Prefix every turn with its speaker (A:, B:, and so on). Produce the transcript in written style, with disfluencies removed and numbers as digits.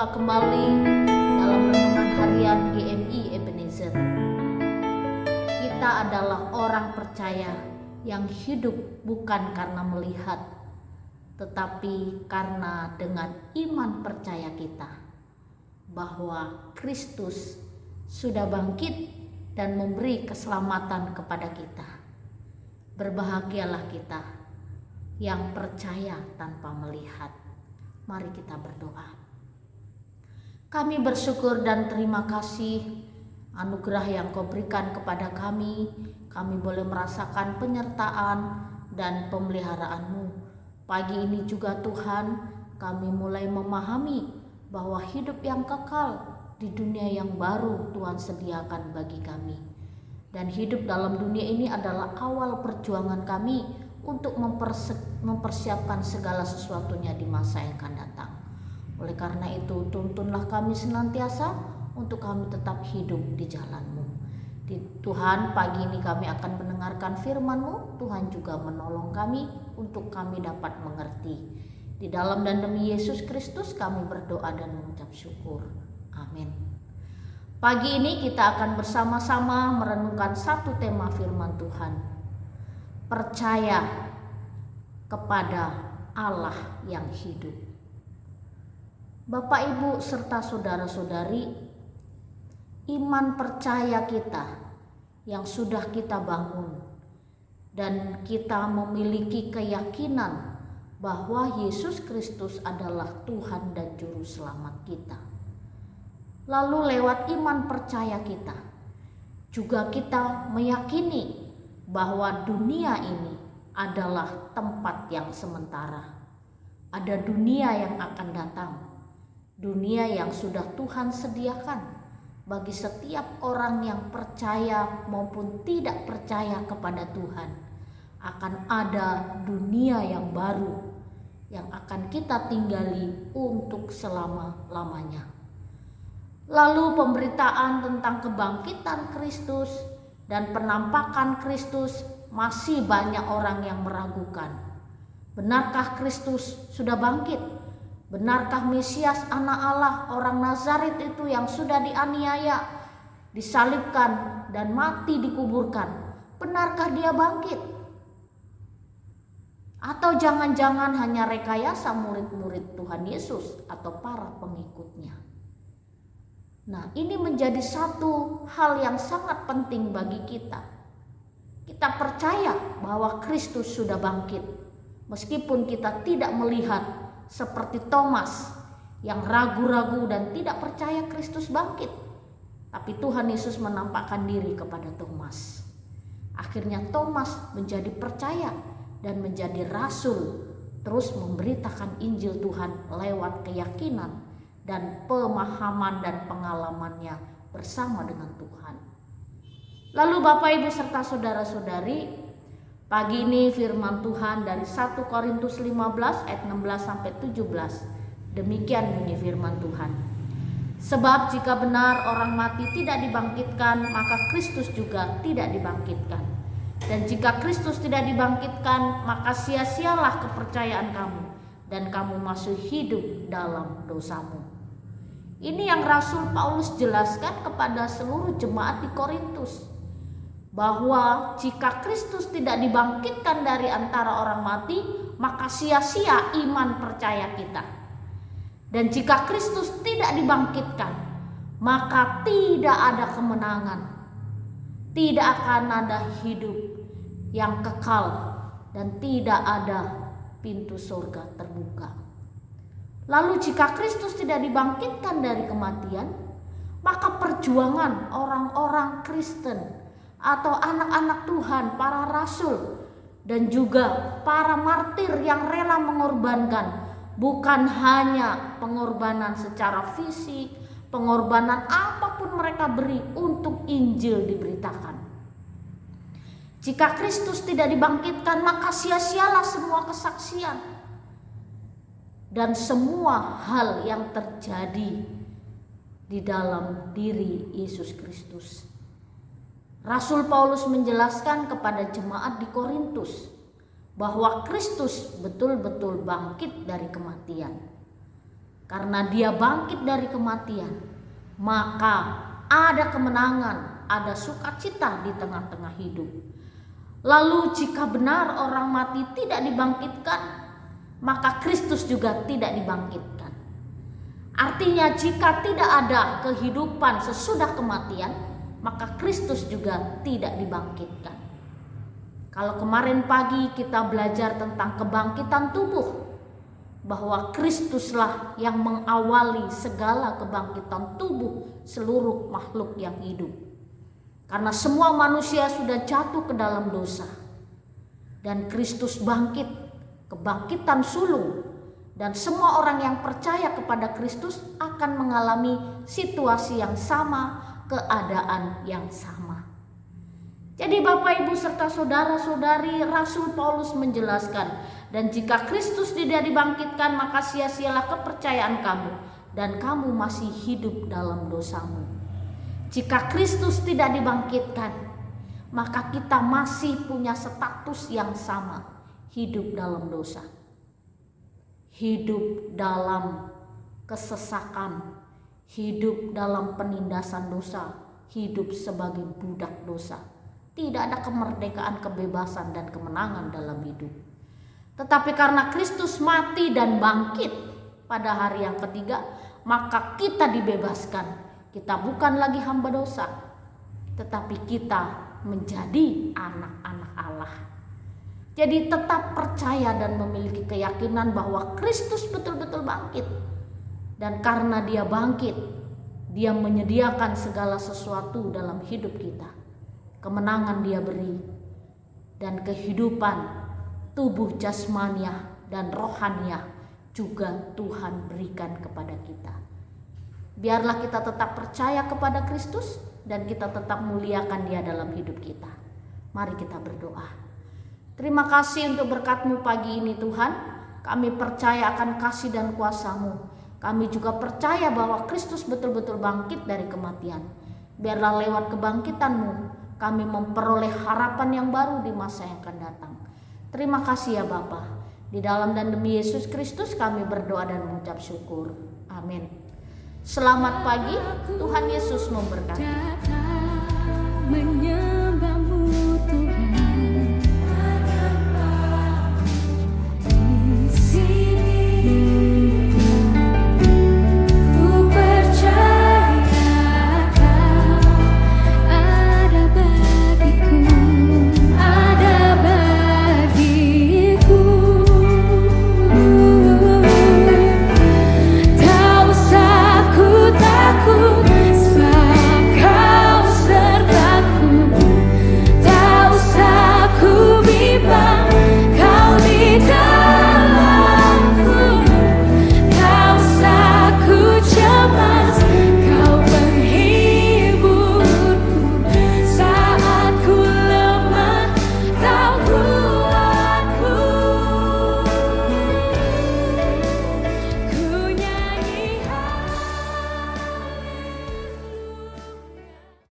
A: Berjumpa kembali dalam renungan harian GMI Ebenezer. Kita adalah orang percaya yang hidup bukan karena melihat, tetapi karena dengan iman percaya kita bahwa Kristus sudah bangkit dan memberi keselamatan kepada kita. Berbahagialah kita yang percaya tanpa melihat. Mari kita berdoa. Kami bersyukur dan terima kasih anugerah yang Kau berikan kepada kami. Kami boleh merasakan penyertaan dan pemeliharaan-Mu. Pagi ini juga Tuhan, kami mulai memahami bahwa hidup yang kekal di dunia yang baru Tuhan sediakan bagi kami. Dan hidup dalam dunia ini adalah awal perjuangan kami untuk mempersiapkan segala sesuatunya di masa yang akan datang. Oleh karena itu, tuntunlah kami senantiasa untuk kami tetap hidup di jalan-Mu. Tuhan, pagi ini kami akan mendengarkan firman-Mu. Tuhan juga menolong kami untuk kami dapat mengerti. Di dalam dan demi Yesus Kristus kami berdoa dan mengucap syukur. Amin. Pagi ini kita akan bersama-sama merenungkan satu tema firman Tuhan. Percaya kepada Allah yang hidup. Bapak, Ibu, serta saudara-saudari, iman percaya kita yang sudah kita bangun dan kita memiliki keyakinan bahwa Yesus Kristus adalah Tuhan dan Juru Selamat kita. Lalu lewat iman percaya kita, juga kita meyakini bahwa dunia ini adalah tempat yang sementara. Ada dunia yang akan datang, dunia yang sudah Tuhan sediakan bagi setiap orang yang percaya maupun tidak percaya kepada Tuhan. Akan ada dunia yang baru yang akan kita tinggali untuk selama-lamanya. Lalu pemberitaan tentang kebangkitan Kristus dan penampakan Kristus masih banyak orang yang meragukan. Benarkah Kristus sudah bangkit? Benarkah Mesias anak Allah orang Nazaret itu yang sudah dianiaya, disalibkan dan mati dikuburkan? Benarkah dia bangkit? Atau jangan-jangan hanya rekayasa murid-murid Tuhan Yesus atau para pengikutnya? Nah, ini menjadi satu hal yang sangat penting bagi kita. Kita percaya bahwa Kristus sudah bangkit, meskipun kita tidak melihat seperti Thomas yang ragu-ragu dan tidak percaya Kristus bangkit. Tapi Tuhan Yesus menampakkan diri kepada Thomas. Akhirnya Thomas menjadi percaya dan menjadi rasul, terus memberitakan Injil Tuhan lewat keyakinan dan pemahaman dan pengalamannya bersama dengan Tuhan. Lalu Bapak, Ibu, serta saudara-saudari, pagi ini firman Tuhan dari 1 Korintus 15 ayat 16 sampai 17. Demikian bunyi firman Tuhan. Sebab jika benar orang mati tidak dibangkitkan, maka Kristus juga tidak dibangkitkan. Dan jika Kristus tidak dibangkitkan, maka sia-sialah kepercayaan kamu dan kamu masih hidup dalam dosamu. Ini yang Rasul Paulus jelaskan kepada seluruh jemaat di Korintus, bahwa jika Kristus tidak dibangkitkan dari antara orang mati, maka sia-sia iman percaya kita. Dan jika Kristus tidak dibangkitkan, maka tidak ada kemenangan, tidak akan ada hidup yang kekal, dan tidak ada pintu surga terbuka. Lalu jika Kristus tidak dibangkitkan dari kematian, maka perjuangan orang-orang Kristen atau anak-anak Tuhan, para rasul dan juga para martir yang rela mengorbankan, bukan hanya pengorbanan secara fisik, pengorbanan apapun mereka beri untuk Injil diberitakan. Jika Kristus tidak dibangkitkan, maka sia-sialah semua kesaksian dan semua hal yang terjadi di dalam diri Yesus Kristus. Rasul Paulus menjelaskan kepada jemaat di Korintus bahwa Kristus betul-betul bangkit dari kematian. Karena dia bangkit dari kematian, maka ada kemenangan, ada sukacita di tengah-tengah hidup. Lalu jika benar orang mati tidak dibangkitkan, maka Kristus juga tidak dibangkitkan. Artinya jika tidak ada kehidupan sesudah kematian, maka Kristus juga tidak dibangkitkan. Kalau kemarin pagi kita belajar tentang kebangkitan tubuh, bahwa Kristuslah yang mengawali segala kebangkitan tubuh seluruh makhluk yang hidup. Karena semua manusia sudah jatuh ke dalam dosa. Dan Kristus bangkit, kebangkitan sulung. Dan semua orang yang percaya kepada Kristus akan mengalami situasi yang sama, keadaan yang sama. Jadi Bapak, Ibu, serta saudara-saudari, Rasul Paulus menjelaskan, dan jika Kristus tidak dibangkitkan, maka sia-sialah kepercayaan kamu, dan kamu masih hidup dalam dosamu. Jika Kristus tidak dibangkitkan, maka kita masih punya status yang sama, hidup dalam dosa, hidup dalam kesesakan, hidup dalam penindasan dosa, hidup sebagai budak dosa. Tidak ada kemerdekaan, kebebasan, dan kemenangan dalam hidup. Tetapi karena Kristus mati dan bangkit pada hari yang ketiga, maka kita dibebaskan. Kita bukan lagi hamba dosa, tetapi kita menjadi anak-anak Allah. Jadi tetap percaya dan memiliki keyakinan bahwa Kristus betul-betul bangkit. Dan karena dia bangkit, dia menyediakan segala sesuatu dalam hidup kita. Kemenangan dia beri, dan kehidupan tubuh jasmaniah dan rohaniah juga Tuhan berikan kepada kita. Biarlah kita tetap percaya kepada Kristus dan kita tetap muliakan dia dalam hidup kita. Mari kita berdoa. Terima kasih untuk berkat-Mu pagi ini Tuhan. Kami percaya akan kasih dan kuasa-Mu. Kami juga percaya bahwa Kristus betul-betul bangkit dari kematian. Biarlah lewat kebangkitan-Mu kami memperoleh harapan yang baru di masa yang akan datang. Terima kasih ya Bapa. Di dalam dan demi Yesus Kristus kami berdoa dan mengucap syukur. Amin. Selamat pagi, Tuhan Yesus memberkati.